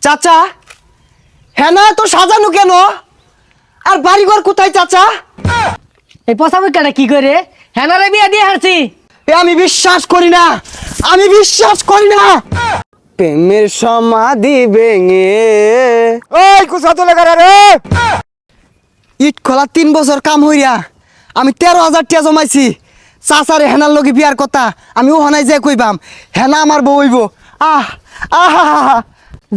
চাচা হেনা তো সাজানো কেন? আর বাড়িঘর কোথায় চাচা? এই পচামুখাটা কি করে হেনারে বিয়া দিয়ে হারছি? আমি বিশ্বাস করি না, আমি বিশ্বাস করি না। প্রেমের সমাধি ভেঙে ওই কুসা তো লেখা রে ইট খোলা 3 বছর কাম হইয়া আমি 13,000 টাকা জমাইছি। চাচারে হেনার লগে বিয়ার কথা আমি ওখানায় যাই কইবাম, হেনা আমার বউ হইব। আহ আহা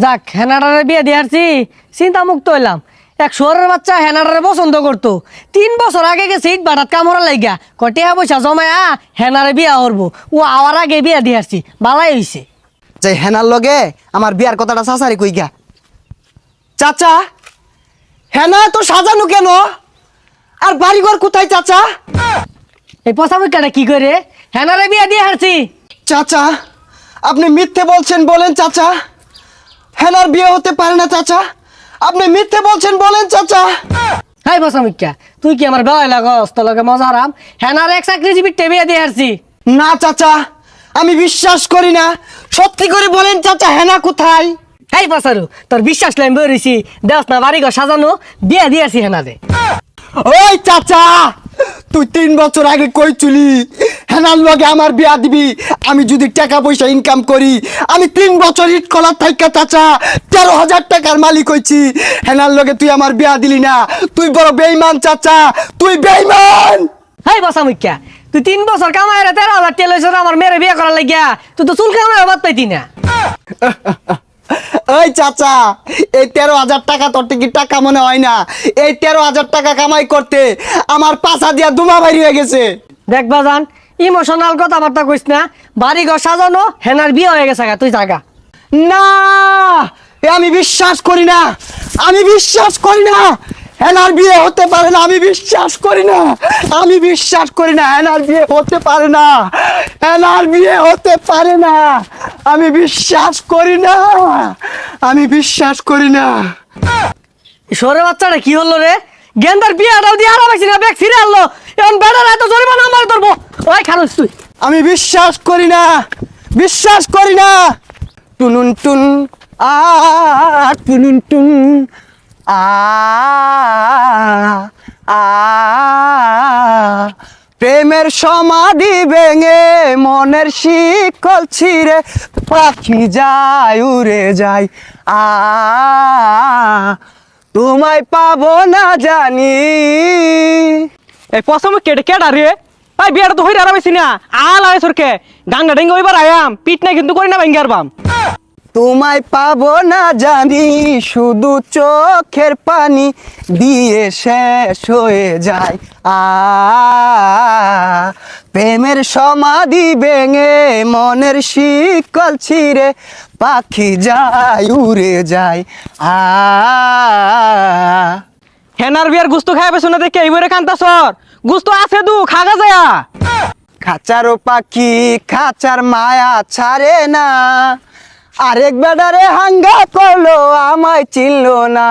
যাক হেনাডারে বিয়া দিয়ে হারছি, চিন্তা মুক্ত হইলাম। এক শহরের বাচ্চা হেনাডারে পছন্দ করতো, 3 বছর আগে গেছে ইট বাটাত কাম হরা লাগিয়া কটিয়া পয়সা জমায়া হেনারে বিয়া করবো। ও আওয়ার আগে বিয়া দিয়ে হারছি, বালাই হইছে। যে হেনার লগে আমার বিয়ার কথাটা চাচারে কই গা। চাচা হেনা তো সাজানো কেন? আর বাড়িঘর কোথায় চাচা? এই পচামুখাটা কি করে হেনারে বিয়া দিয়ে হারছি? চাচা আপনি মিথ্যে বলছেন, বলেন চাচা। হেনার বিয়ে হতে পারে না চাচা, আপনি মিথ্যে বলছেন, বলেন চাচা। হাই পচামুখা, তুই কি আমার বেলা লাগস? তোর লগে মজা হারাম। হেনার এক চাকরিজীবীর বিয়া দিয়ে হারছি। না চাচা আমি বিশ্বাস করি না, সত্যি করে বলেন চাচা হেনা কোথায়? এই পাসারু, তোর বিশ্বাস লাইন বেরিয়েছি, দেখ না বাড়ি ঘর সাজানো, বিয়া দিয়েছি হেনারে। ওই চাচা তুই 3 বছর আগে কই চুলি হেনার লগে আমার বিয়া দিবি? আমি যদি টাকা পয়সা ইনকাম করি, আমি 3 বছর ইট কলার থাইকা চাচা 13,000 টাকার মালিক হইছি। হেনার লগে তুই আমার বিয়া দিলি না, তুই বড় বেঈমান চাচা, তুই বেঈমান। হাই পচামুখা, তুই 3 বছর কামাই 13,000 টাকা লইছ আমার মেয়েরে বিয়া করার লাগিয়া, তুই তো চুল কামাই বাদ পাইতি না। ওই চাচা এই 13,000 টাকা তোর কি টাকা মনে হয় না? এই 13,000 টাকা কামাই করতে আমার পাছা দিয়া দুমা বাইরে হয়ে গেছে। দেখ বাজান, ইমোশনাল কথাবার্তা কইস না। বাড়ি ঘর সাজানো, হেনার বিয়ে হয়ে গেছে, তুই জাগা। না এ আমি বিশ্বাস করি না, আমি বিশ্বাস করি না। হেনার বিয়ে হতে পারে না, আমি বিশ্বাস করি না, আমি বিশ্বাস করি না। হেনার বিয়ে হতে পারে না, হেনার বিয়ে হতে পারে না, আমি বিশ্বাস করি না, আমি বিশ্বাস করি না। সরে বাচ্চাটা কি হলো রে? গেন্দার বিয়াটাও দিয়ে হারা পাইছি না, ব্যাগ ফিরে আনলো। এখন বেটার এত জরিমানা আমার ধরবো। ওই খারুস তুই। আমি বিশ্বাস করি না, বিশ্বাস করি না। টুনুন টুন আ টুনুন টুন আ আ প্রেমের সমাধি ভেঙে মনের শিকল ছিঁড়ে পাখি যায় উড়ে যায়। আ তোমায় পাবো না জানি। এই পছন্দ কেটে কেডা রে ভাই বিয়াটা তো হইরা আরামাইছি না আল আয় সরকে গাঙ্গা ডেঙ্গা ওইবার আয়াম পিট না কিন্তু করি না ভাঙ্গার বাম। তোমায় পাবো না জানি, শুধু চোখের পানি দিয়ে শেষ হয়ে যায়। প্রেমের সমাধি ভেঙে মনের শিকল ছিঁড়ে পাখি যায় উড়ে যায়। হেনার বিয়ার গুস্ত খাই পেছো না দেখে এইবারে কান্তা সর গুস্ত আছে দু খাগা যায়া। খাঁচারও পাখি খাঁচার মায়া ছাড়ে না, আরেক বেডারে হাঙ্গা করলো আমায় চিনলো না।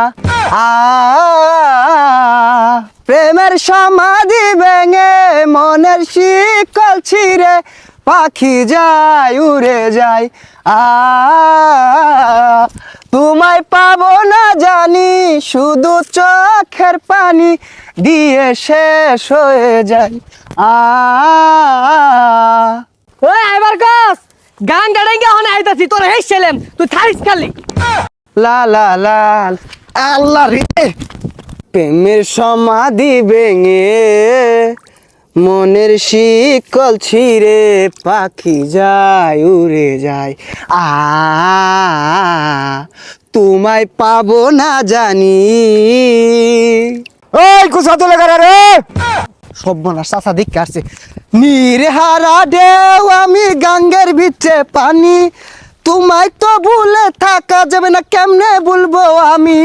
প্রেমের সমাধি ভেঙে মনের শিকল ছিঁড়ে পাখি যায় উড়ে যায়। তোমায় পাবো না জানি, শুধু চোখের পানি দিয়ে শেষ হয়ে যায়। ওই আইবার কস গান গাড়াইঙ্গা হনে আইতাছি, তোর হেই ছেলেম তুই থাইস খালি। লা লা লা আল্লাহ রে, প্রেমের সমাধি ভেঙে মনের শিকল ছিঁড়ে পাখি যায় উড়ে যায়। তোমায় পাবো না জানি। ওই কুসা তো লেখা রে সর্বনাশ চাচা দেখে আসছে। নির্হারা ঢেউ আমি গাঙ্গের ভিতরে পানি, তোমায় তো ভুলে থাকা যাবে না, কেমনে বলবো আমি।